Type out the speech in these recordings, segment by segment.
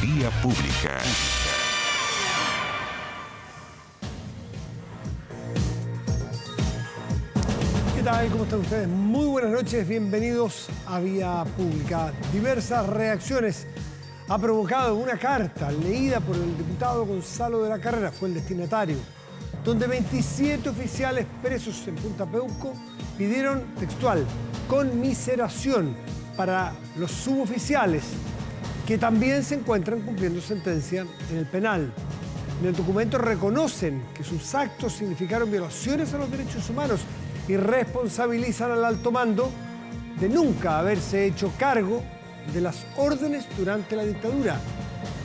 Vía Pública. ¿Qué tal? ¿Cómo están ustedes? Muy buenas noches, bienvenidos a Vía Pública. Diversas reacciones ha provocado una carta leída por el diputado Gonzalo de la Carrera, fue el destinatario, donde 27 oficiales presos en Punta Peuco pidieron textual conmiseración para los suboficiales que también se encuentran cumpliendo sentencia en el penal. En el documento reconocen que sus actos significaron violaciones a los derechos humanos y responsabilizan al alto mando de nunca haberse hecho cargo de las órdenes durante la dictadura.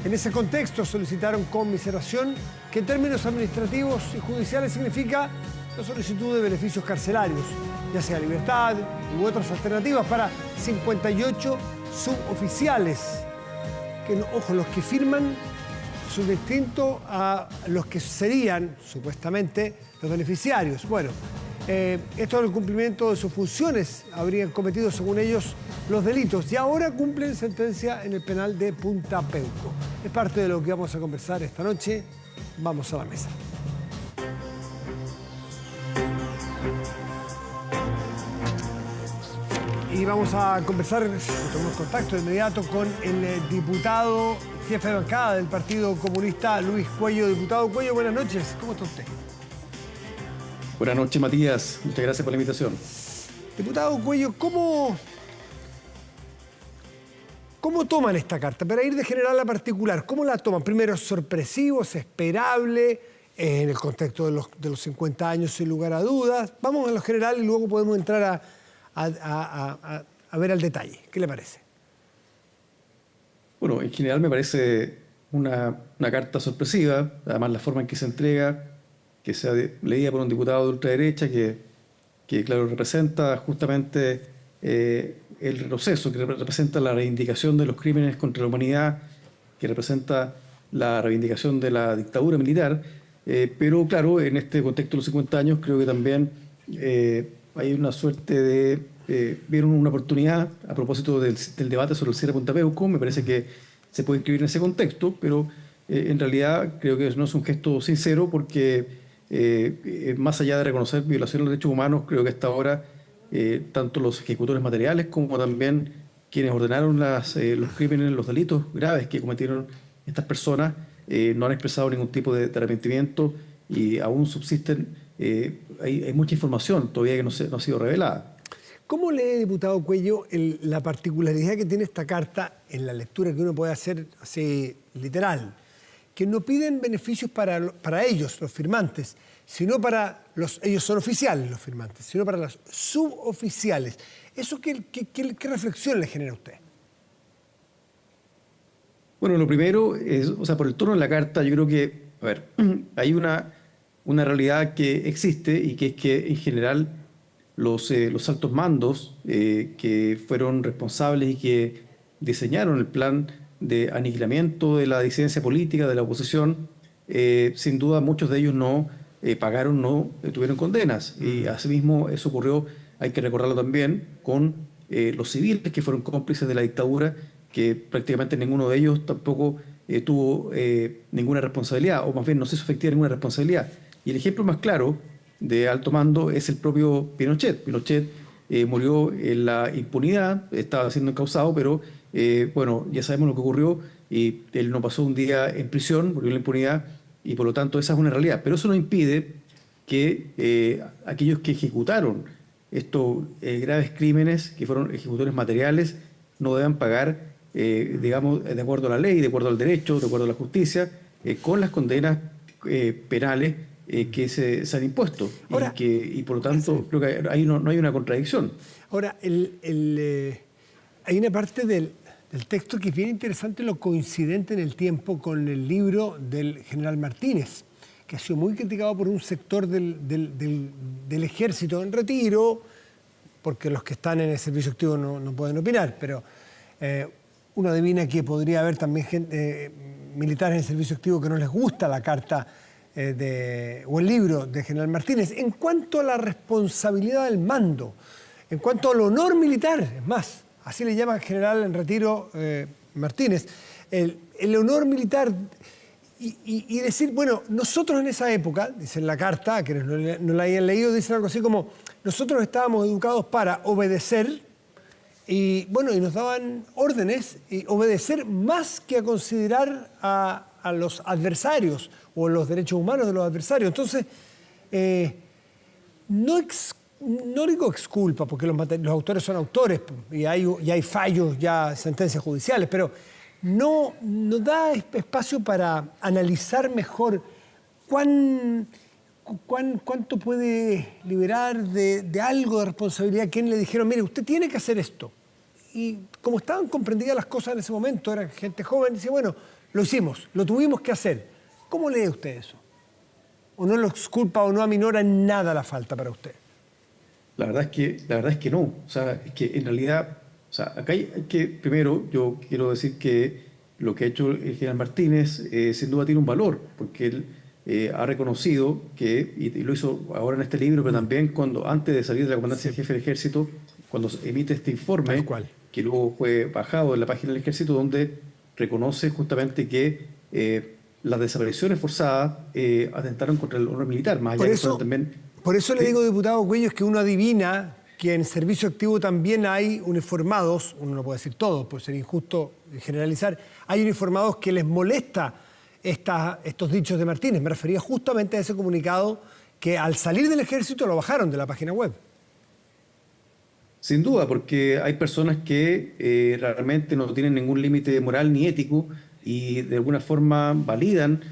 En ese contexto solicitaron conmiseración, que en términos administrativos y judiciales significa la solicitud de beneficios carcelarios, ya sea libertad u otras alternativas para 58 suboficiales, que, ojo, los que firman son distintos a los que serían supuestamente los beneficiarios. Bueno, esto en el cumplimiento de sus funciones habrían cometido, según ellos, los delitos y ahora cumplen sentencia en el penal de Punta Peuco. Es parte de lo que vamos a conversar esta noche. Vamos a la mesa. Y vamos a conversar, tomamos contacto de inmediato con el diputado, jefe de bancada del Partido Comunista, Luis Cuello. Diputado Cuello, buenas noches. ¿Cómo está usted? Buenas noches, Matías. Muchas gracias por la invitación. Diputado Cuello, ¿cómo toman esta carta? Para ir de general a particular, ¿cómo la toman? Primero, ¿es sorpresivo, es esperable? En el contexto de los 50 años, sin lugar a dudas. Vamos a lo general y luego podemos entrar a ver al detalle. ¿Qué le parece? Bueno, en general me parece una carta sorpresiva. Además, la forma en que se entrega, que sea leída por un diputado de ultraderecha, que claro, representa justamente el proceso, que representa la reivindicación de los crímenes contra la humanidad, que representa la reivindicación de la dictadura militar. Pero claro, en este contexto de los 50 años creo que también hay una suerte de... vieron una oportunidad a propósito del debate sobre el cierre de Punta Peuco. Me parece que se puede inscribir en ese contexto, pero en realidad creo que no es un gesto sincero porque más allá de reconocer violaciones de los derechos humanos, creo que hasta ahora tanto los ejecutores materiales como también quienes ordenaron los crímenes, los delitos graves que cometieron estas personas no han expresado ningún tipo de arrepentimiento y aún subsisten. Hay mucha información todavía que no ha sido revelada. ¿Cómo lee, diputado Cuello, la particularidad que tiene esta carta en la lectura que uno puede hacer así literal? Que no piden beneficios para ellos, los firmantes, sino para ellos son oficiales los firmantes, sino para los suboficiales. ¿Eso qué reflexión le genera a usted? Bueno, lo primero es, por el tono de la carta, yo creo que, hay una realidad que existe y que es que en general los altos mandos que fueron responsables y que diseñaron el plan de aniquilamiento de la disidencia política, de la oposición, sin duda muchos de ellos no pagaron, no tuvieron condenas. Y asimismo eso ocurrió, hay que recordarlo también, con los civiles que fueron cómplices de la dictadura, que prácticamente ninguno de ellos tampoco tuvo ninguna responsabilidad, o más bien no se hizo efectiva ninguna responsabilidad. Y el ejemplo más claro de alto mando es el propio Pinochet. Pinochet murió en la impunidad, estaba siendo encausado, pero bueno, ya sabemos lo que ocurrió y él no pasó un día en prisión, murió en la impunidad y por lo tanto esa es una realidad. Pero eso no impide que aquellos que ejecutaron estos graves crímenes, que fueron ejecutores materiales, no deban pagar, digamos, de acuerdo a la ley, de acuerdo al derecho, de acuerdo a la justicia, con las condenas penales que se han impuesto. Ahora, y por lo tanto, creo que ahí no hay una contradicción. Ahora, hay una parte del texto que es bien interesante, lo coincidente en el tiempo con el libro del general Martínez, que ha sido muy criticado por un sector del ejército en retiro, porque los que están en el servicio activo no pueden opinar, pero uno adivina que podría haber también militares en servicio activo que no les gusta la carta o el libro de general Martínez. En cuanto a la responsabilidad del mando, en cuanto al honor militar, es más, así le llama el general en retiro Martínez, el honor militar y decir, bueno, nosotros en esa época, dice en la carta, que no la hayan leído, dicen algo así como, nosotros estábamos educados para obedecer y, bueno, y nos daban órdenes y obedecer más que a considerar a los adversarios o los derechos humanos de los adversarios. Entonces, no digo exculpa, porque los autores son autores y hay fallos, ya sentencias judiciales, pero no da espacio para analizar mejor cuánto puede liberar de algo de responsabilidad quien le dijeron, mire, usted tiene que hacer esto. Y como estaban comprendidas las cosas en ese momento, eran gente joven, dice, bueno, lo hicimos, lo tuvimos que hacer. ¿Cómo lee usted eso? ¿O no lo exculpa o no aminora en nada la falta para usted? La verdad es que no. O sea, es que en realidad, o sea, acá hay que, primero, yo quiero decir que lo que ha hecho el general Martínez sin duda tiene un valor, porque él ha reconocido que, y lo hizo ahora en este libro, pero también cuando antes de salir de la comandancia jefe del ejército, cuando emite este informe, que luego fue bajado en la página del ejército, donde reconoce justamente que las desapariciones forzadas atentaron contra el honor militar, más allá de eso también. Por eso le digo, diputado Cuello, que uno adivina que en servicio activo también hay uniformados, uno no puede decir todos, puede ser injusto generalizar, hay uniformados que les molesta estos dichos de Martínez. Me refería justamente a ese comunicado que al salir del ejército lo bajaron de la página web. Sin duda, porque hay personas que realmente no tienen ningún límite moral ni ético y de alguna forma validan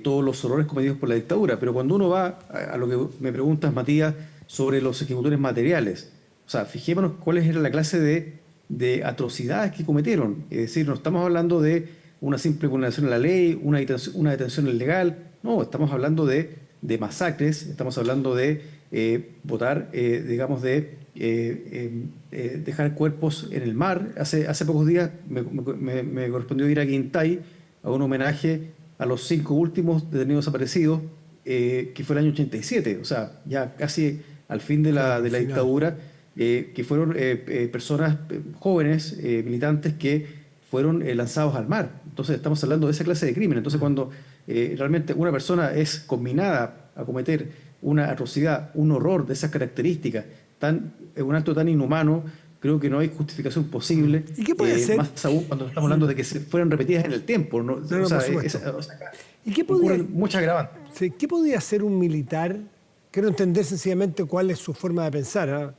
todos los horrores cometidos por la dictadura. Pero cuando uno va a lo que me preguntas, Matías, sobre los ejecutores materiales, o sea, fijémonos cuáles eran la clase de atrocidades que cometieron. Es decir, no estamos hablando de una simple vulneración a la ley, una detención ilegal, no, estamos hablando de masacres, estamos hablando de votar, digamos, de dejar cuerpos en el mar. Hace pocos días me correspondió ir a Quintay a un homenaje a los 5 últimos detenidos desaparecidos, que fue el año 87, o sea, ya casi al fin de la dictadura, que fueron personas jóvenes, militantes, que fueron lanzados al mar. Entonces estamos hablando de esa clase de crimen. Entonces cuando realmente una persona es conminada a cometer una atrocidad, un horror de esas características, un acto tan inhumano, creo que no hay justificación posible. ¿Y qué puede hacer? Más aún cuando estamos hablando de que se fueran repetidas en el tiempo. ¿No? No, o sea, por supuesto. ¿Y qué podría, muchas agravantes? sí, ¿qué podría hacer un militar? Quiero entender sencillamente cuál es su forma de pensar.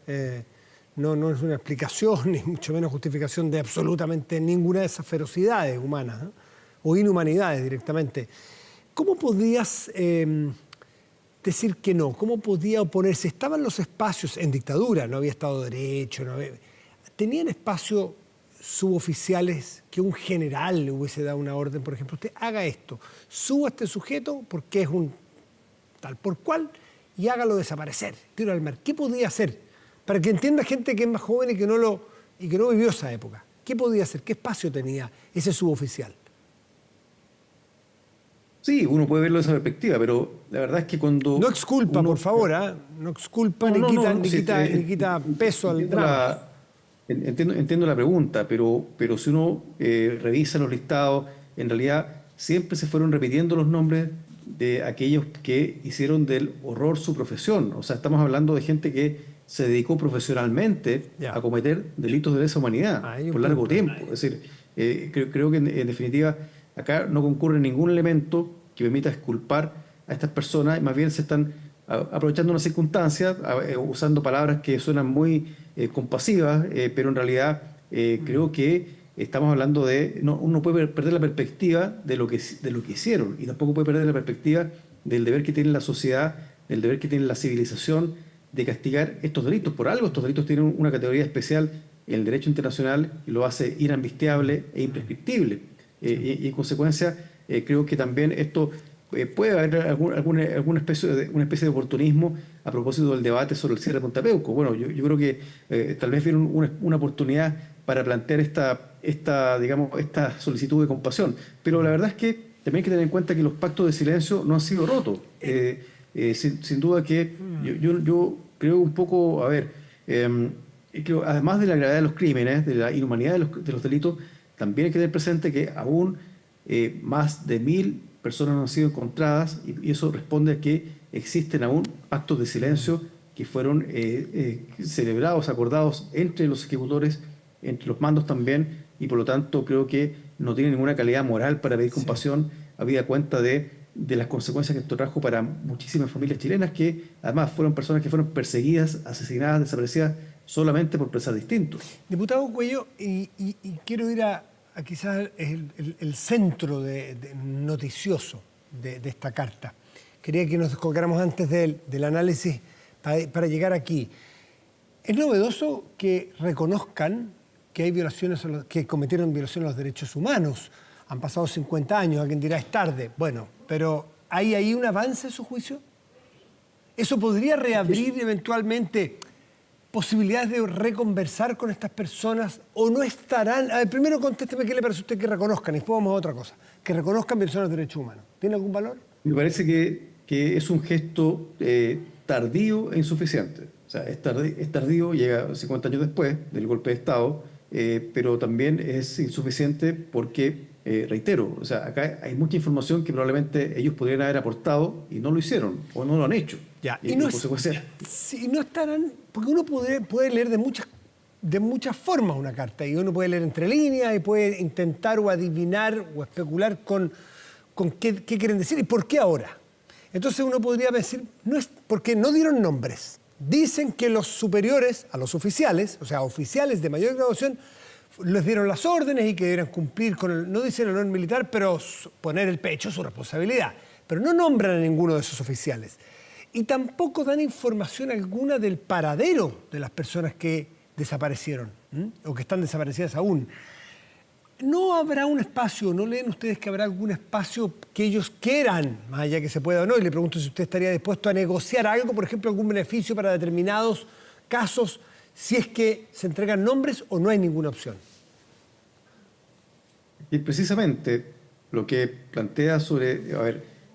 No es una explicación, ni mucho menos justificación de absolutamente ninguna de esas ferocidades humanas, o inhumanidades directamente. ¿Cómo podías decir que no? ¿Cómo podía oponerse? Estaban los espacios en dictadura, no había Estado de Derecho, ¿tenían espacio suboficiales que un general le hubiese dado una orden? Por ejemplo, usted haga esto, suba a este sujeto porque es un tal por cual y hágalo desaparecer, tiro al mar. ¿Qué podía hacer? Para que entienda gente que es más joven y que no vivió esa época. ¿Qué podía hacer? ¿Qué espacio tenía ese suboficial? Sí, uno puede verlo desde esa perspectiva, pero la verdad es que cuando... No exculpa, por favor, no exculpa ni quita peso al drama. Entiendo la pregunta, pero si uno revisa los listados, en realidad siempre se fueron repitiendo los nombres de aquellos que hicieron del horror su profesión. O sea, estamos hablando de gente que se dedicó profesionalmente a cometer delitos de lesa humanidad por largo tiempo. Es decir, creo que en definitiva acá no concurre ningún elemento que permita exculpar a estas personas, y más bien se están aprovechando una circunstancia, usando palabras que suenan muy compasivas, pero en realidad creo que estamos hablando de... uno puede perder la perspectiva de lo que hicieron, y tampoco puede perder la perspectiva del deber que tiene la sociedad, del deber que tiene la civilización de castigar estos delitos. Por algo estos delitos tienen una categoría especial en el derecho internacional y lo hace inamnistiable e imprescriptible. Y en consecuencia, creo que también esto puede haber alguna especie de oportunismo a propósito del debate sobre el cierre de Punta Peuco. Bueno, yo creo que tal vez vieron una oportunidad para plantear esta solicitud de compasión. Pero la verdad es que también hay que tener en cuenta que los pactos de silencio no han sido rotos. Sin duda que yo creo un poco, creo, además de la gravedad de los crímenes, de la inhumanidad de los delitos, también hay que tener presente que aún más de 1000 personas no han sido encontradas y eso responde a que existen aún actos de silencio que fueron celebrados, acordados entre los ejecutores, entre los mandos también, y por lo tanto creo que no tiene ninguna calidad moral para pedir compasión, habida cuenta de las consecuencias que esto trajo para muchísimas familias chilenas que además fueron personas que fueron perseguidas, asesinadas, desaparecidas solamente por pensar distintos. Diputado Cuello, y quiero ir a quizás el centro noticioso de esta carta. Quería que nos descolgáramos antes del análisis para llegar aquí. Es novedoso que reconozcan que hay violaciones, que cometieron violaciones a los derechos humanos. Han pasado 50 años, alguien dirá es tarde. Bueno, pero ¿hay ahí un avance en su juicio? ¿Eso podría reabrir eventualmente posibilidades de reconversar con estas personas o no estarán? A ver, primero contésteme qué le parece a usted que reconozcan y después vamos a otra cosa. Que reconozcan violaciones de derechos humanos. ¿Tiene algún valor? Me parece que es un gesto tardío e insuficiente. O sea, es tardío, llega 50 años después del golpe de Estado, pero también es insuficiente porque, reitero, o sea, acá hay mucha información que probablemente ellos podrían haber aportado y no lo hicieron o no lo han hecho. Ya, y no estarán, porque uno puede leer de muchas formas una carta y uno puede leer entre líneas y puede intentar o adivinar o especular con qué quieren decir y por qué ahora. Entonces uno podría decir, no es porque no dieron nombres. Dicen que los superiores a los oficiales, o sea, oficiales de mayor graduación, les dieron las órdenes y que debieran cumplir con no dicen el honor militar, pero poner el pecho su responsabilidad. Pero no nombran a ninguno de esos oficiales. Y tampoco dan información alguna del paradero de las personas que desaparecieron o que están desaparecidas aún. ¿No habrá un espacio, no leen ustedes que habrá algún espacio que ellos quieran, más allá que se pueda o no? Y le pregunto si usted estaría dispuesto a negociar algo, por ejemplo, algún beneficio para determinados casos, si es que se entregan nombres o no hay ninguna opción. Y precisamente lo que plantea sobre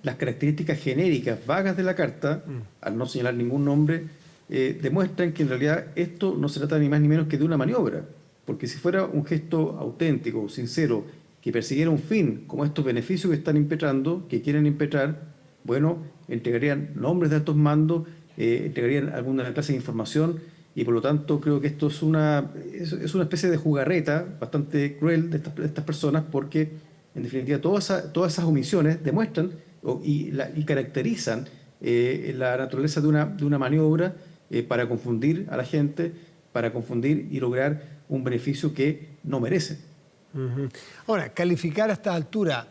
las características genéricas vagas de la carta, al no señalar ningún nombre, demuestran que en realidad esto no se trata ni más ni menos que de una maniobra. Porque si fuera un gesto auténtico, sincero, que persiguiera un fin, como estos beneficios que están impetrando, que quieren impetrar, bueno, entregarían nombres de altos mandos, entregarían alguna clase de información, y por lo tanto creo que esto es una especie de jugarreta bastante cruel de estas personas, porque en definitiva todas esas omisiones demuestran y caracterizan la naturaleza de una maniobra para confundir a la gente, para confundir y lograr un beneficio que no merece. Ahora, calificar a esta altura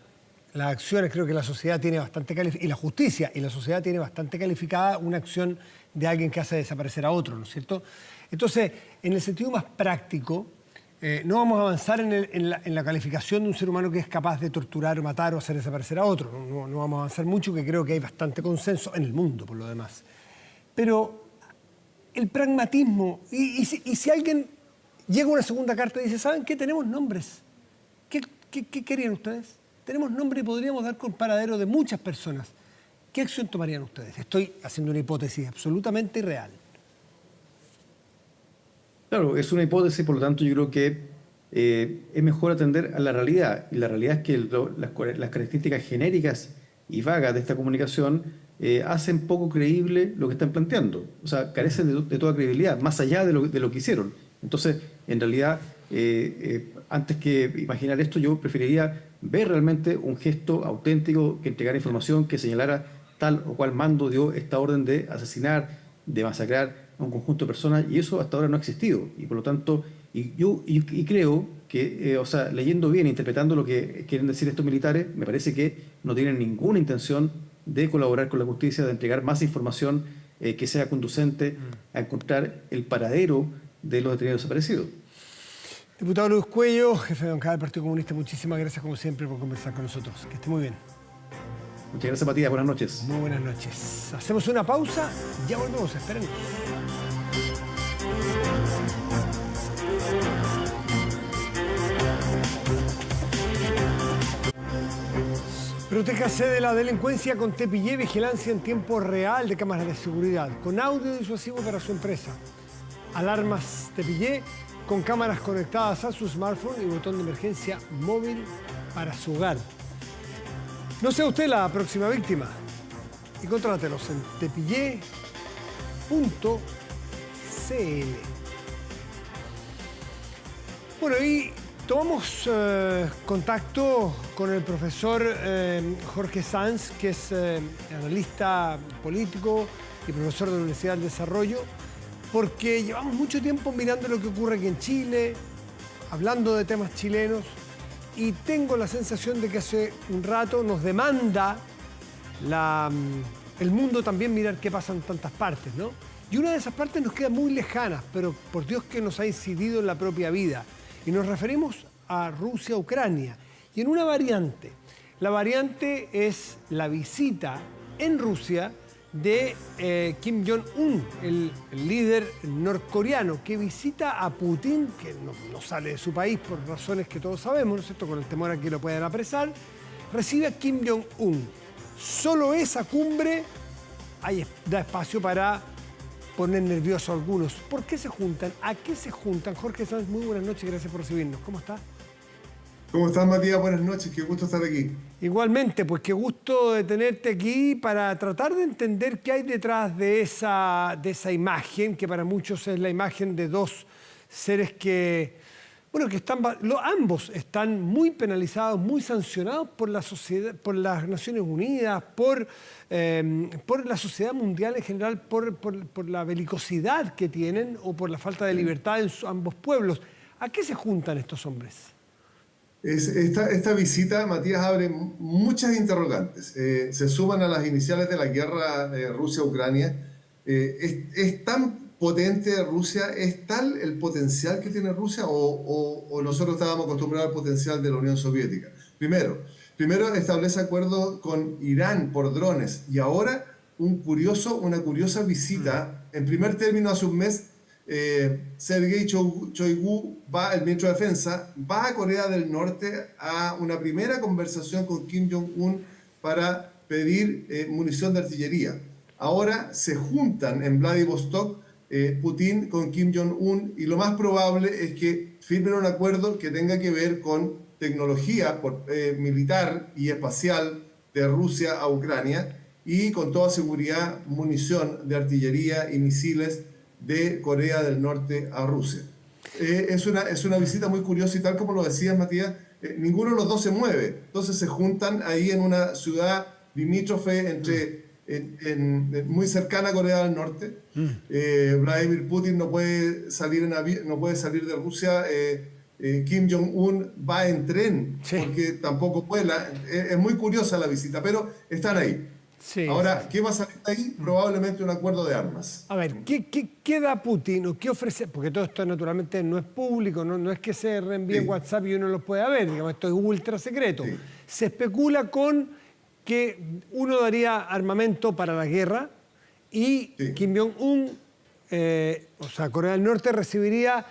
las acciones, creo que la sociedad tiene bastante calificada, y la justicia y la sociedad tiene bastante calificada una acción de alguien que hace desaparecer a otro, ¿no es cierto? Entonces, en el sentido más práctico, no vamos a avanzar en la calificación de un ser humano que es capaz de torturar, matar o hacer desaparecer a otro. No vamos a avanzar mucho, que creo que hay bastante consenso en el mundo, por lo demás. Pero el pragmatismo, y si alguien llega una segunda carta y dice, ¿saben qué? Tenemos nombres. ¿Qué querían ustedes? Tenemos nombre y podríamos dar con paradero de muchas personas. ¿Qué acción tomarían ustedes? Estoy haciendo una hipótesis absolutamente irreal. Claro, es una hipótesis, por lo tanto yo creo que es mejor atender a la realidad. Y la realidad es que las características genéricas y vagas de esta comunicación hacen poco creíble lo que están planteando. O sea, carecen de toda credibilidad, más allá de lo que hicieron. Entonces, en realidad, antes que imaginar esto, yo preferiría ver realmente un gesto auténtico que entregara información, que señalara tal o cual mando dio esta orden de asesinar, de masacrar a un conjunto de personas, y eso hasta ahora no ha existido. Y por lo tanto, y creo que, leyendo bien, interpretando lo que quieren decir estos militares, me parece que no tienen ninguna intención de colaborar con la justicia, de entregar más información que sea conducente a encontrar el paradero de los detenidos desaparecidos. Diputado Luis Cuello, jefe de bancada del Partido Comunista, muchísimas gracias como siempre por conversar con nosotros. Que esté muy bien. Muchas gracias, Matías. Buenas noches. Muy buenas noches. Hacemos una pausa, ya volvemos, espérenos. Protéjase de la delincuencia con Tepillé, vigilancia en tiempo real de cámaras de seguridad, con audio disuasivo para su empresa. Alarmas Tepillé con cámaras conectadas a su smartphone y botón de emergencia móvil para su hogar. No sea usted la próxima víctima y contrátelos en tepillé.cl. Bueno, y tomamos contacto con el profesor Jorge Sanz, que es analista político y profesor de la Universidad del Desarrollo, porque llevamos mucho tiempo mirando lo que ocurre aquí en Chile, hablando de temas chilenos, y tengo la sensación de que hace un rato nos demanda el mundo también mirar qué pasa en tantas partes, ¿no? Y una de esas partes nos queda muy lejana, pero por Dios que nos ha incidido en la propia vida. Y nos referimos a Rusia, Ucrania. Y en una variante. La variante es la visita en Rusia de Kim Jong-un, el líder norcoreano, que visita a Putin, que no sale de su país por razones que todos sabemos, ¿no es cierto?, con el temor a que lo puedan apresar, recibe a Kim Jong-un. Solo esa cumbre da espacio para poner nerviosos a algunos. ¿Por qué se juntan? ¿A qué se juntan? Jorge Sanz, muy buenas noches, gracias por recibirnos. ¿Cómo estás? ¿Cómo estás, Matías? Buenas noches, qué gusto estar aquí. Igualmente, pues qué gusto de tenerte aquí para tratar de entender qué hay detrás de esa imagen, que para muchos es la imagen de dos seres que, bueno, que ambos están muy penalizados, muy sancionados por la sociedad, por las Naciones Unidas, por la sociedad mundial en general, por la belicosidad que tienen o por la falta de libertad en ambos pueblos. ¿A qué se juntan estos hombres? Esta visita, Matías, abre muchas interrogantes. Se suman a las iniciales de la guerra de Rusia-Ucrania. ¿Es tan potente Rusia? ¿Es tal el potencial que tiene Rusia o nosotros estábamos acostumbrados al potencial de la Unión Soviética? Primero establece acuerdos con Irán por drones y ahora una curiosa visita. En primer término, hace un mes, Sergei Shoigu, el ministro de Defensa, va a Corea del Norte a una primera conversación con Kim Jong-un para pedir munición de artillería. Ahora se juntan en Vladivostok Putin con Kim Jong-un y lo más probable es que firmen un acuerdo que tenga que ver con tecnología militar y espacial de Rusia a Ucrania y con toda seguridad munición de artillería y misiles de Corea del Norte a Rusia. Es una visita muy curiosa y tal como lo decías, Matías, ninguno de los dos se mueve. Entonces se juntan ahí en una ciudad limítrofe muy cercana a Corea del Norte. Vladimir Putin no puede salir de Rusia. Kim Jong-un va en tren, sí, porque tampoco vuela. Es muy curiosa la visita, pero están ahí. Sí, ahora, ¿qué va a salir de ahí? Probablemente un acuerdo de armas. A ver, ¿qué da Putin o qué ofrece? Porque todo esto naturalmente no es público, no es que se reenvíe en WhatsApp y uno lo pueda ver, digamos, esto es ultra secreto. Sí. Se especula con que uno daría armamento para la guerra y sí, Kim Jong-un, o sea, Corea del Norte recibiría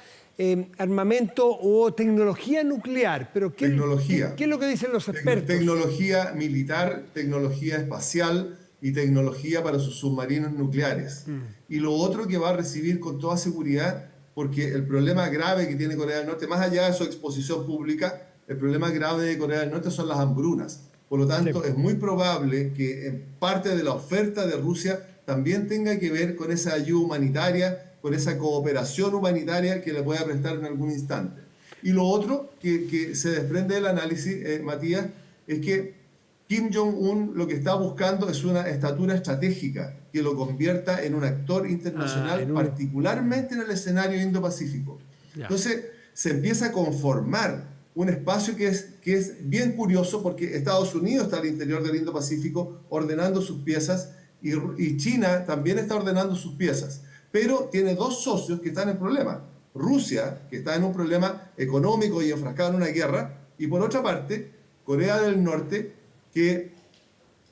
armamento o tecnología nuclear. Pero ¿qué es lo que dicen los expertos? Tecnología militar, tecnología espacial y tecnología para sus submarinos nucleares. Y lo otro que va a recibir con toda seguridad, porque el problema grave que tiene Corea del Norte, más allá de su exposición pública, el problema grave de Corea del Norte son las hambrunas. Por lo tanto, sí, es muy probable que en parte de la oferta de Rusia también tenga que ver con esa ayuda humanitaria, con esa cooperación humanitaria que le pueda prestar en algún instante. Y lo otro que se desprende del análisis, Matías, es que Kim Jong-un lo que está buscando es una estatura estratégica que lo convierta en un actor internacional, particularmente en el escenario Indo-Pacífico. Entonces, se empieza a conformar un espacio que es bien curioso porque Estados Unidos está al interior del Indo-Pacífico ordenando sus piezas y China también está ordenando sus piezas. Pero tiene dos socios que están en problema. Rusia, que está en un problema económico y enfrascado en una guerra, y por otra parte, Corea del Norte, que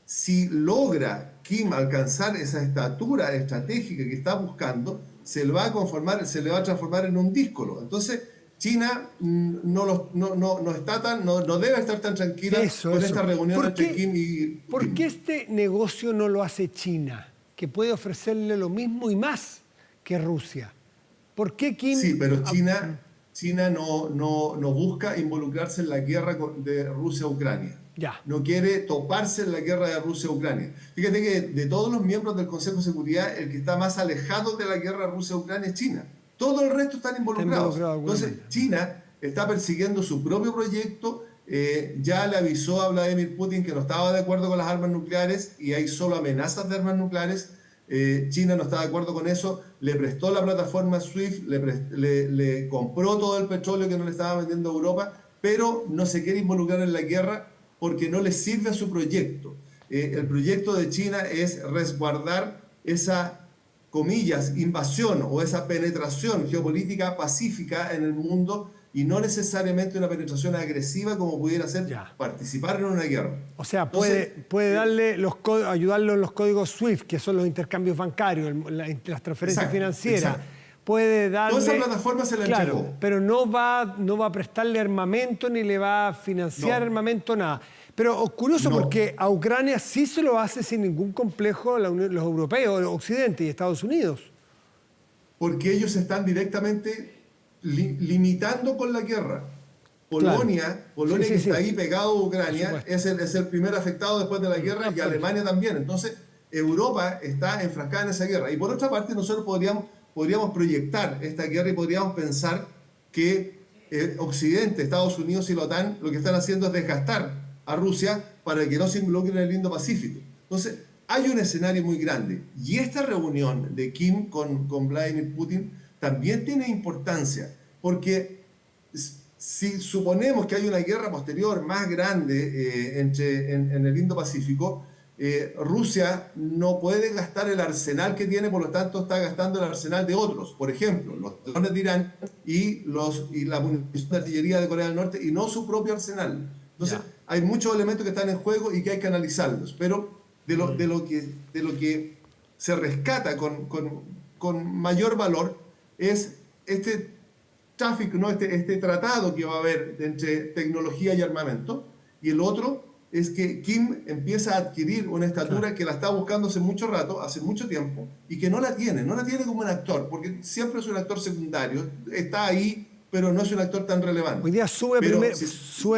si logra Kim alcanzar esa estatura estratégica que está buscando, se le va a transformar en un díscolo. Entonces, China no debe estar tan tranquila con esta reunión entre Kim y... ¿Por qué este negocio no lo hace China, que puede ofrecerle lo mismo y más que Rusia? ¿Por qué Kim...? Sí, pero China China no busca involucrarse en la guerra de Rusia-Ucrania. Ya. No quiere toparse en la guerra de Rusia-Ucrania. Fíjate que de todos los miembros del Consejo de Seguridad, el que está más alejado de la guerra Rusia-Ucrania es China. Todo el resto están involucrados. Entonces, China está persiguiendo su propio proyecto. Ya le avisó a Vladimir Putin que no estaba de acuerdo con las armas nucleares y hay solo amenazas de armas nucleares. China no está de acuerdo con eso, le prestó la plataforma SWIFT, le compró todo el petróleo que no le estaba vendiendo a Europa, pero no se quiere involucrar en la guerra porque no le sirve a su proyecto. El proyecto de China es resguardar esa, comillas, invasión o esa penetración geopolítica pacífica en el mundo y no necesariamente una penetración agresiva como pudiera ser participar en una guerra. O sea, puede darle ayudarlo en los códigos SWIFT, que son los intercambios bancarios, las transferencias financieras. Exacto. Puede darle... Toda esa plataforma se la entregó. Pero no va a prestarle armamento, ni le va a financiar armamento, nada. Pero curioso porque a Ucrania sí se lo hace sin ningún complejo los europeos, Occidente y Estados Unidos. Porque ellos están directamente limitando con la guerra. Polonia que está ahí pegado a Ucrania, es el primer afectado después de la guerra, y Alemania también. Entonces, Europa está enfrascada en esa guerra. Y por otra parte, nosotros podríamos proyectar esta guerra y podríamos pensar que Occidente, Estados Unidos y la OTAN lo que están haciendo es desgastar a Rusia para que no se involucre en el Indo-Pacífico. Entonces, hay un escenario muy grande. Y esta reunión de Kim con Vladimir Putin también tiene importancia, porque si suponemos que hay una guerra posterior más grande en el Indo-Pacífico, Rusia no puede gastar el arsenal que tiene, por lo tanto está gastando el arsenal de otros. Por ejemplo, los drones de Irán y la munición de artillería de Corea del Norte, y no su propio arsenal. Entonces, hay muchos elementos que están en juego y que hay que analizarlos. Pero de lo que se rescata con mayor valor es este tráfico, ¿no? este tratado que va a haber entre tecnología y armamento. Y el otro es que Kim empieza a adquirir una estatura que la está buscando hace mucho rato, hace mucho tiempo, y que no la tiene como un actor, porque siempre es un actor secundario, está ahí, pero no es un actor tan relevante. Hoy día sube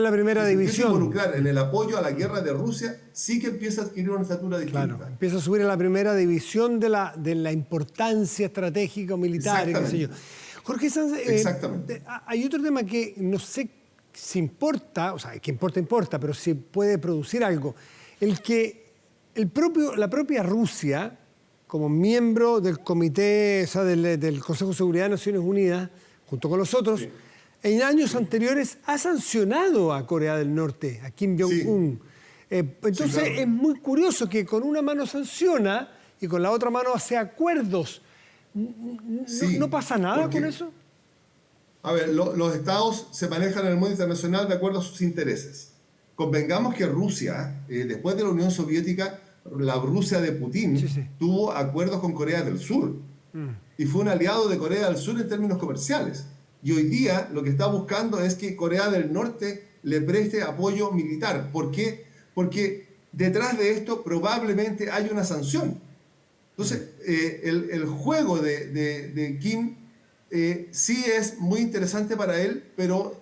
la primera división. Si involucrar en el apoyo a la guerra de Rusia, sí que empieza a adquirir una estatura distinta. Claro, empieza a subir a la primera división de la importancia estratégica o militar, qué sé yo. Jorge Sanz, hay otro tema que no sé si importa, o sea, que importa, pero si puede producir algo. La propia Rusia, como miembro del comité, o sea, del Consejo de Seguridad de Naciones Unidas, junto con los otros, en años anteriores ha sancionado a Corea del Norte, a Kim Jong-un. Entonces es muy curioso que con una mano sanciona y con la otra mano hace acuerdos. ¿No pasa nada con eso? A ver, los estados se manejan en el mundo internacional de acuerdo a sus intereses. Convengamos que Rusia, después de la Unión Soviética, la Rusia de Putin, tuvo acuerdos con Corea del Sur. Y fue un aliado de Corea del Sur en términos comerciales. Y hoy día lo que está buscando es que Corea del Norte le preste apoyo militar. ¿Por qué? Porque detrás de esto probablemente hay una sanción. Entonces, el juego de Kim sí es muy interesante para él, pero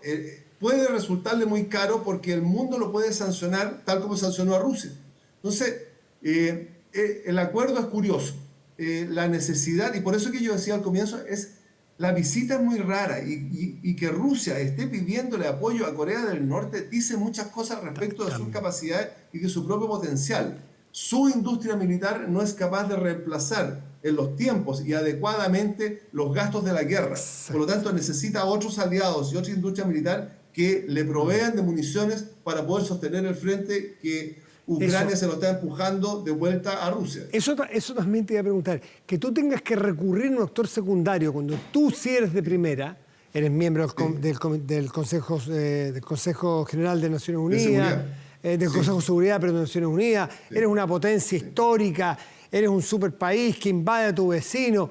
puede resultarle muy caro porque el mundo lo puede sancionar tal como sancionó a Rusia. Entonces, el acuerdo es curioso. La necesidad, y por eso que yo decía al comienzo, es la visita es muy rara y que Rusia esté pidiéndole apoyo a Corea del Norte dice muchas cosas respecto de sus capacidades y de su propio potencial. Su industria militar no es capaz de reemplazar en los tiempos y adecuadamente los gastos de la guerra. Por lo tanto, necesita otros aliados y otra industria militar que le provean de municiones para poder sostener el frente que Ucrania se lo está empujando de vuelta a Rusia. Eso también te iba a preguntar. Que tú tengas que recurrir a un actor secundario cuando tú sí eres de primera, eres miembro del Consejo General de Naciones Unidas, del Consejo de Seguridad de Naciones Unidas, eres una potencia histórica, eres un superpaís que invade a tu vecino,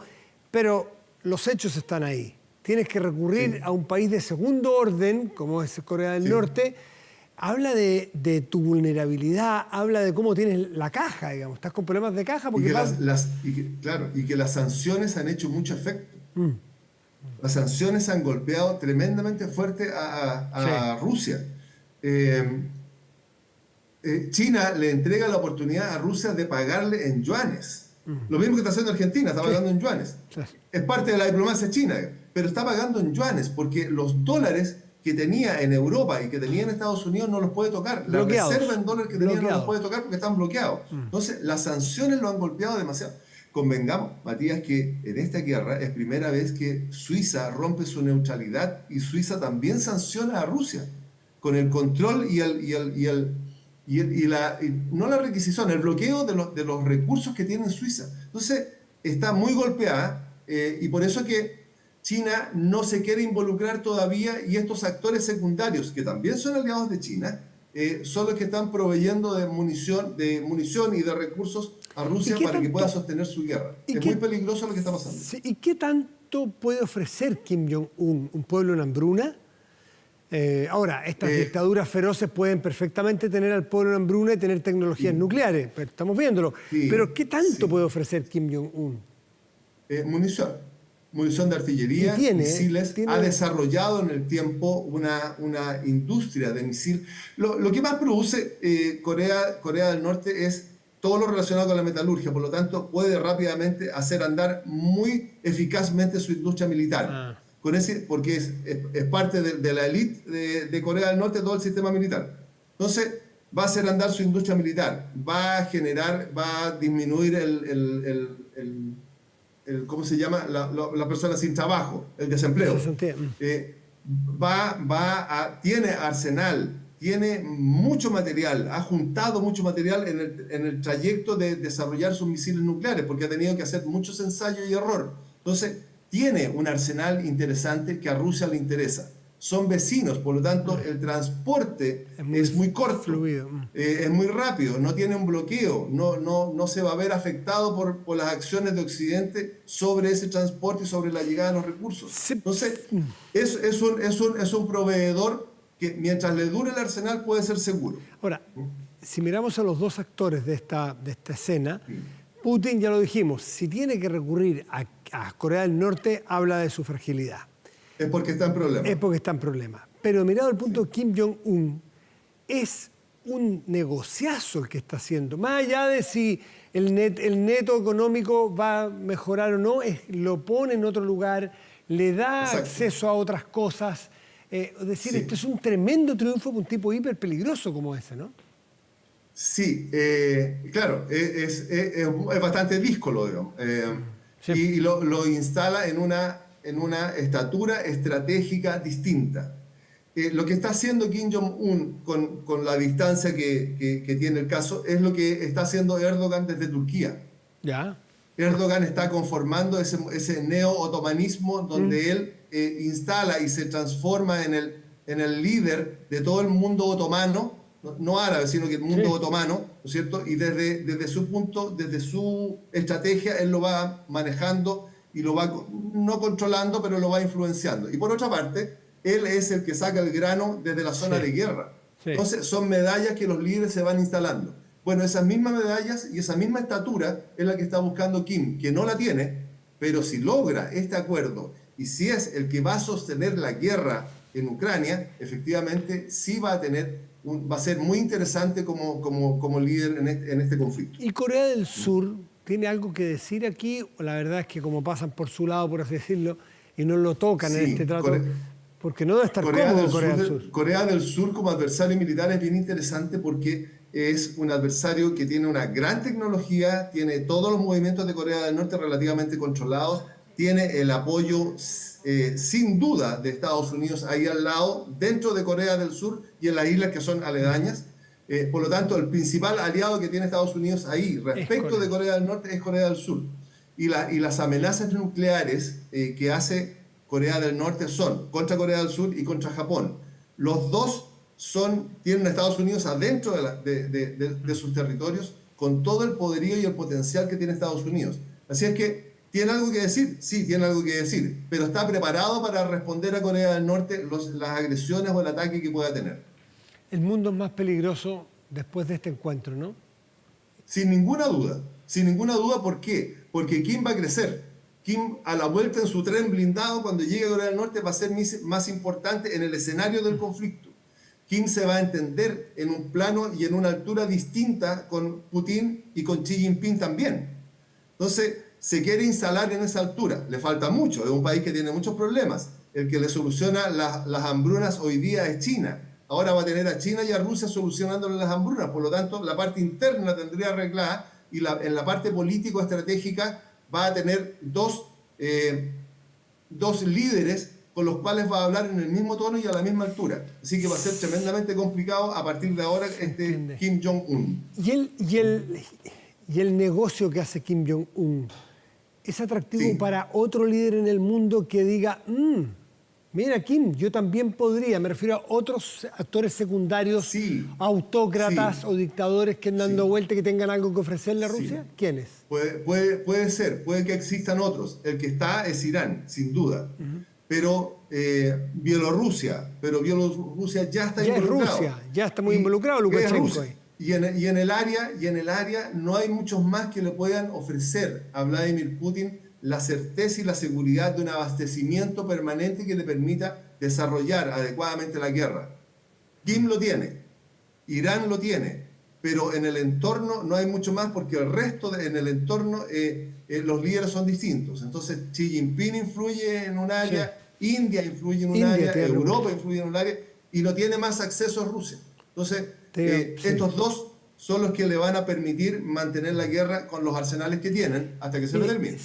pero los hechos están ahí. Tienes que recurrir a un país de segundo orden, como es Corea del Norte. Habla de tu vulnerabilidad, habla de cómo tienes la caja, digamos. Estás con problemas de caja porque... Y que las sanciones han hecho mucho efecto. Las sanciones han golpeado tremendamente fuerte a Sí. Rusia. Eh, China le entrega la oportunidad a Rusia de pagarle en yuanes. Lo mismo que está haciendo Argentina, está Sí. pagando en yuanes. Sí. Es parte de la diplomacia china, pero está pagando en yuanes porque los dólares que tenía en Europa y que tenía en Estados Unidos no los puede tocar. La Bloqueados. reserva en dólares que tenía no los Bloqueados. puede tocar porque están bloqueados. Entonces, las sanciones lo han golpeado demasiado. Convengamos, Matías, que en esta guerra es primera vez que Suiza rompe su neutralidad y Suiza también sanciona a Rusia con el control no la requisición, el bloqueo de los recursos que tiene Suiza. Entonces, está muy golpeada y por eso que China no se quiere involucrar todavía y estos actores secundarios, que también son aliados de China, son los que están proveyendo de munición y de recursos a Rusia para que pueda sostener su guerra. Es muy peligroso lo que está pasando. Sí, ¿y qué tanto puede ofrecer Kim Jong-un, un pueblo en hambruna? Ahora, estas dictaduras feroces pueden perfectamente tener al pueblo en hambruna y tener tecnologías nucleares, pero estamos viéndolo. Sí, pero ¿qué tanto sí. puede ofrecer Kim Jong-un? Munición de artillería, Y misiles. tiene- Ha desarrollado en el tiempo una industria de misil. Lo que más produce Corea del Norte es todo lo relacionado con la metalurgia, por lo tanto puede rápidamente hacer andar muy eficazmente su industria militar. Porque es parte de la élite de Corea del Norte, todo el sistema militar. Entonces, va a hacer andar su industria militar, va a disminuir ¿cómo se llama? La persona sin trabajo, el desempleo. Tiene arsenal, tiene mucho material, ha juntado mucho material en el trayecto de desarrollar sus misiles nucleares, porque ha tenido que hacer muchos ensayos y error. Entonces, tiene un arsenal interesante que a Rusia le interesa. Son vecinos, por lo tanto, el transporte es muy corto, fluido. Es muy rápido, no tiene un bloqueo, no se va a ver afectado por las acciones de Occidente sobre ese transporte y sobre la llegada de los recursos. Sí. Entonces, es un proveedor que mientras le dure el arsenal puede ser seguro. Ahora, si miramos a los dos actores de esta escena, Putin, ya lo dijimos, si tiene que recurrir a Corea del Norte, habla de su fragilidad. Es porque está en problemas. Es porque está en problemas. Pero mirado el punto de Kim Jong-un, es un negociazo el que está haciendo. Más allá de si el neto económico va a mejorar o no, lo pone en otro lugar, le da acceso a otras cosas. Es decir, esto es un tremendo triunfo para un tipo hiper peligroso como ese, ¿no? Sí, claro, es bastante díscolo, digamos. Y lo instala en una estatura estratégica distinta. Lo que está haciendo Kim Jong-un con la distancia que tiene el caso es lo que está haciendo Erdogan desde Turquía. Ya. Erdogan está conformando ese neo-otomanismo donde él instala y se transforma en el líder de todo el mundo otomano, no árabe, sino que el mundo otomano, ¿no es cierto? Y desde su estrategia, él lo va manejando y lo va no controlando, pero lo va influenciando. Y por otra parte, él es el que saca el grano desde la zona de guerra. Entonces, son medallas que los líderes se van instalando. Bueno, esas mismas medallas y esa misma estatura es la que está buscando Kim, que no la tiene, pero si logra este acuerdo y si es el que va a sostener la guerra en Ucrania, efectivamente sí va a ser muy interesante como líder en este conflicto. ¿Y Corea del Sur tiene algo que decir aquí? O la verdad es que como pasan por su lado, por así decirlo, y no lo tocan en este trato, porque no debe estar cómodo Corea del Sur. Corea del Sur como adversario militar es bien interesante porque es un adversario que tiene una gran tecnología, tiene todos los movimientos de Corea del Norte relativamente controlados, tiene el apoyo sin duda de Estados Unidos ahí al lado, dentro de Corea del Sur y en las islas que son aledañas. Por lo tanto, el principal aliado que tiene Estados Unidos ahí respecto de Corea del Norte es Corea del Sur. Y las amenazas nucleares que hace Corea del Norte son contra Corea del Sur y contra Japón. Los dos tienen a Estados Unidos adentro de sus territorios con todo el poderío y el potencial que tiene Estados Unidos. Así es que, ¿tiene algo que decir? Sí, tiene algo que decir, pero está preparado para responder a Corea del Norte las agresiones o el ataque que pueda tener. El mundo es más peligroso después de este encuentro, ¿no? Sin ninguna duda. Sin ninguna duda, ¿por qué? Porque Kim va a crecer. Kim, a la vuelta en su tren blindado, cuando llegue a Corea del Norte, va a ser más importante en el escenario del conflicto. Kim se va a entender en un plano y en una altura distinta con Putin y con Xi Jinping también. Entonces, se quiere instalar en esa altura. Le falta mucho, es un país que tiene muchos problemas. El que le soluciona las hambrunas hoy día es China. Ahora va a tener a China y a Rusia solucionándole las hambrunas. Por lo tanto, la parte interna la tendría arreglada y en la parte político-estratégica va a tener dos líderes con los cuales va a hablar en el mismo tono y a la misma altura. Así que va a ser tremendamente complicado a partir de ahora Kim Jong-un. ¿Y el negocio que hace Kim Jong-un es atractivo Sí. para otro líder en el mundo que diga, mira Kim, yo también podría, me refiero a otros actores secundarios, Sí. autócratas Sí. o dictadores que andan dando vuelta y que tengan algo que ofrecerle a Rusia? Sí. ¿Quiénes? Puede ser, puede que existan otros. El que está es Irán, sin duda. Pero Bielorrusia ya está Ya es involucrado. Rusia, ya está muy involucrado Lukashenko ahí. Y en el área no hay muchos más que le puedan ofrecer a Vladimir Putin la certeza y la seguridad de un abastecimiento permanente que le permita desarrollar adecuadamente la guerra. Kim lo tiene, Irán lo tiene, pero en el entorno no hay mucho más porque el resto en el entorno los líderes son distintos. Entonces Xi Jinping influye en un área, sí. India influye en un área, Europa influye en un área y no tiene más acceso a Rusia. Entonces estos dos son los que le van a permitir mantener la guerra con los arsenales que tienen hasta que se lo termine.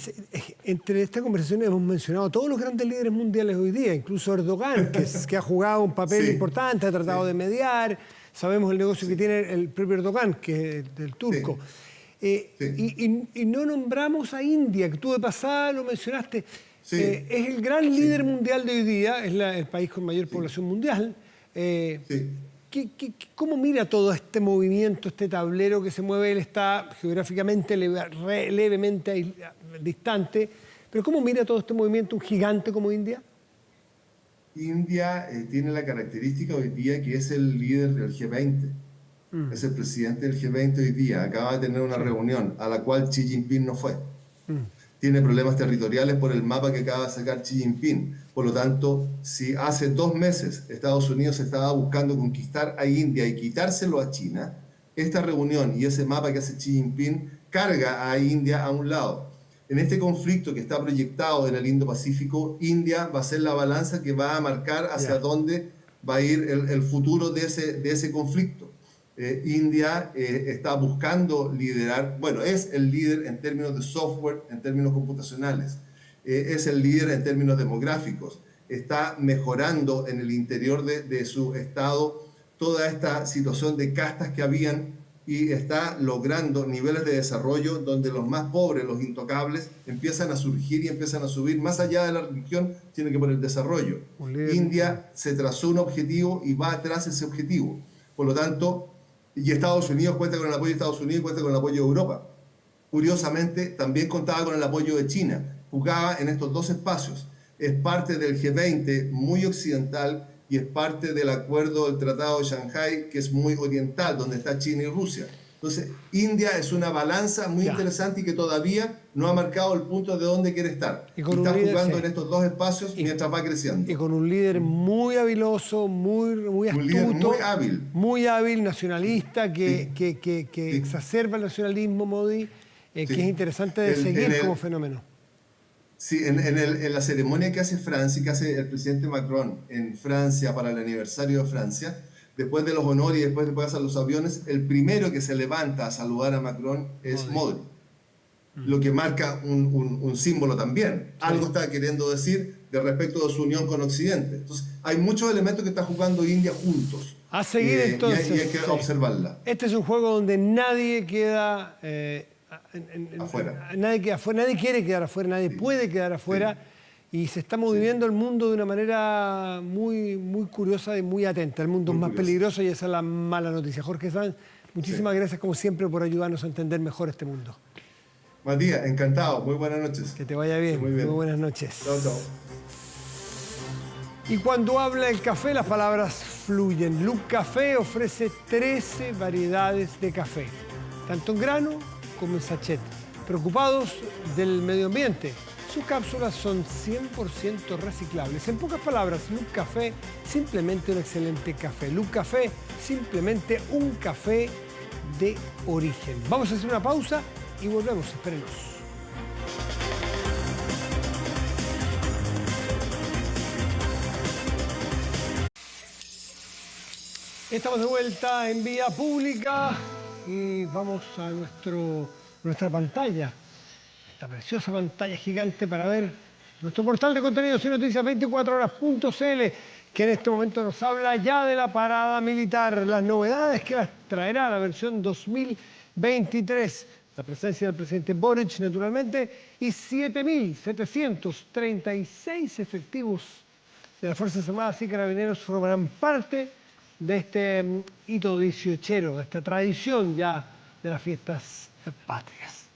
Entre esta conversación hemos mencionado a todos los grandes líderes mundiales hoy día, incluso Erdogan, que ha jugado un papel importante, ha tratado de mediar. Sabemos el negocio que tiene el propio Erdogan, que es del turco. Y no nombramos a India, que tú de pasada lo mencionaste. Es el gran líder mundial de hoy día, es el país con mayor población mundial. ¿Cómo mira todo este movimiento, este tablero que se mueve? Él está geográficamente levemente distante, pero ¿cómo mira todo este movimiento un gigante como India? India tiene la característica hoy día que es el líder del G20. Es el presidente del G20 hoy día. Acaba de tener una reunión a la cual Xi Jinping no fue. Tiene problemas territoriales por el mapa que acaba de sacar Xi Jinping. Por lo tanto, si hace 2 meses Estados Unidos estaba buscando conquistar a India y quitárselo a China, esta reunión y ese mapa que hace Xi Jinping carga a India a un lado. En este conflicto que está proyectado en el Indo-Pacífico, India va a ser la balanza que va a marcar hacia dónde va a ir el futuro de ese conflicto. India está buscando liderar, bueno, es el líder en términos de software, en términos computacionales, es el líder en términos demográficos, está mejorando en el interior de su estado toda esta situación de castas que habían y está logrando niveles de desarrollo donde los más pobres, los intocables, empiezan a surgir y empiezan a subir más allá de la religión, tiene que por el desarrollo. India se trazó un objetivo y va atrás de ese objetivo. Por lo tanto, y Estados Unidos cuenta con el apoyo de Estados Unidos y cuenta con el apoyo de Europa. Curiosamente, también contaba con el apoyo de China. Jugaba en estos dos espacios. Es parte del G20 muy occidental y es parte del acuerdo del Tratado de Shanghái, que es muy oriental, donde está China y Rusia. Entonces, India es una balanza muy interesante y que todavía no ha marcado el punto de dónde quiere estar. Y está jugando en estos dos espacios mientras va creciendo. Y con un líder muy habiloso, muy astuto. Un líder muy hábil. Muy hábil, nacionalista, que exacerba el nacionalismo, Modi, que es interesante de seguir como fenómeno. Sí, en la ceremonia que hace Francia, que hace el presidente Macron en Francia para el aniversario de Francia, después de los honores y después de pasar los aviones, el primero que se levanta a saludar a Macron es Modi. Lo que marca un símbolo también. Algo está queriendo decir de respecto de su unión con Occidente. Entonces, hay muchos elementos que está jugando India juntos. A seguir entonces. Y hay que observarla. Este es un juego donde nadie queda afuera. Nadie quiere quedar afuera, nadie puede quedar afuera. Y se está moviendo el mundo de una manera muy, muy curiosa y muy atenta. El mundo es más peligroso y esa es la mala noticia. Jorge Sanz, muchísimas gracias como siempre por ayudarnos a entender mejor este mundo. Matías, encantado. Muy buenas noches. Que te vaya bien. Muy buenas noches. Chao, chao. Y cuando habla el café, las palabras fluyen. Look Café ofrece 13 variedades de café, tanto en grano como en sachet. Preocupados del medio ambiente, Sus cápsulas son 100% reciclables. En pocas palabras, Look Café, simplemente un excelente café. Look Café, simplemente un café de origen. Vamos a hacer una pausa y volvemos, espérenos. Estamos de vuelta en Vía Pública y vamos a nuestra pantalla, esta preciosa pantalla gigante para ver nuestro portal de contenidos y noticias 24horas.cl, que en este momento nos habla ya de la parada militar, las novedades que traerá la versión 2023, la presencia del presidente Boric, naturalmente, y 7.736 efectivos de las Fuerzas Armadas y Carabineros formarán parte de este hito dieciochero, de esta tradición ya de las fiestas patrias.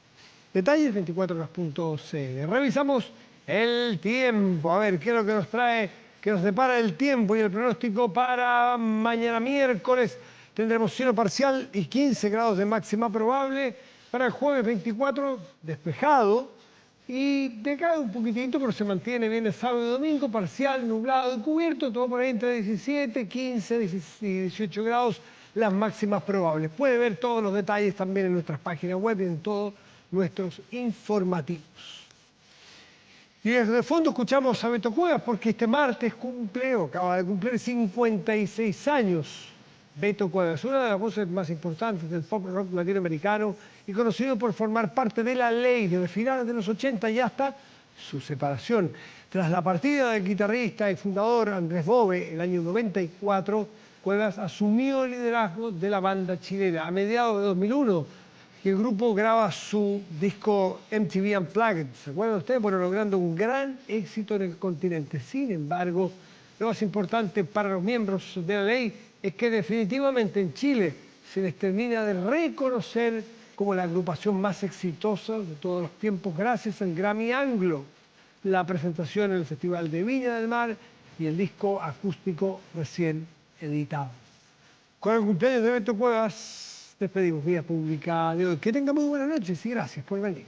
Detalles 24horas.cl. Revisamos el tiempo. A ver, ¿qué es lo que nos trae, que nos depara el tiempo y el pronóstico para mañana miércoles? Tendremos cielo parcial y 15 grados de máxima probable. Para el jueves 24, despejado. Y decae un poquitito, pero se mantiene bien el sábado y domingo, parcial, nublado y cubierto, todo por ahí entre 17, 15 y 18 grados, las máximas probables. Puede ver todos los detalles también en nuestras páginas web y en todos nuestros informativos. Y desde el fondo escuchamos a Beto Cuevas porque este martes acaba de cumplir 56 años. Beto Cuevas, una de las voces más importantes del pop rock latinoamericano y conocido por formar parte de La Ley desde finales de los 80 y hasta su separación. Tras la partida del guitarrista y fundador Andrés Bove el año 94, Cuevas asumió el liderazgo de la banda chilena. A mediados de 2001, el grupo graba su disco MTV Unplugged, ¿se acuerdan ustedes? Bueno, logrando un gran éxito en el continente. Sin embargo, lo más importante para los miembros de La Ley es que definitivamente en Chile se les termina de reconocer como la agrupación más exitosa de todos los tiempos gracias al Grammy Anglo, la presentación en el Festival de Viña del Mar y el disco acústico recién editado. Con el cumpleaños de Beto Cuevas despedimos Vía Pública de hoy. Que tengan muy buenas noches y gracias por venir.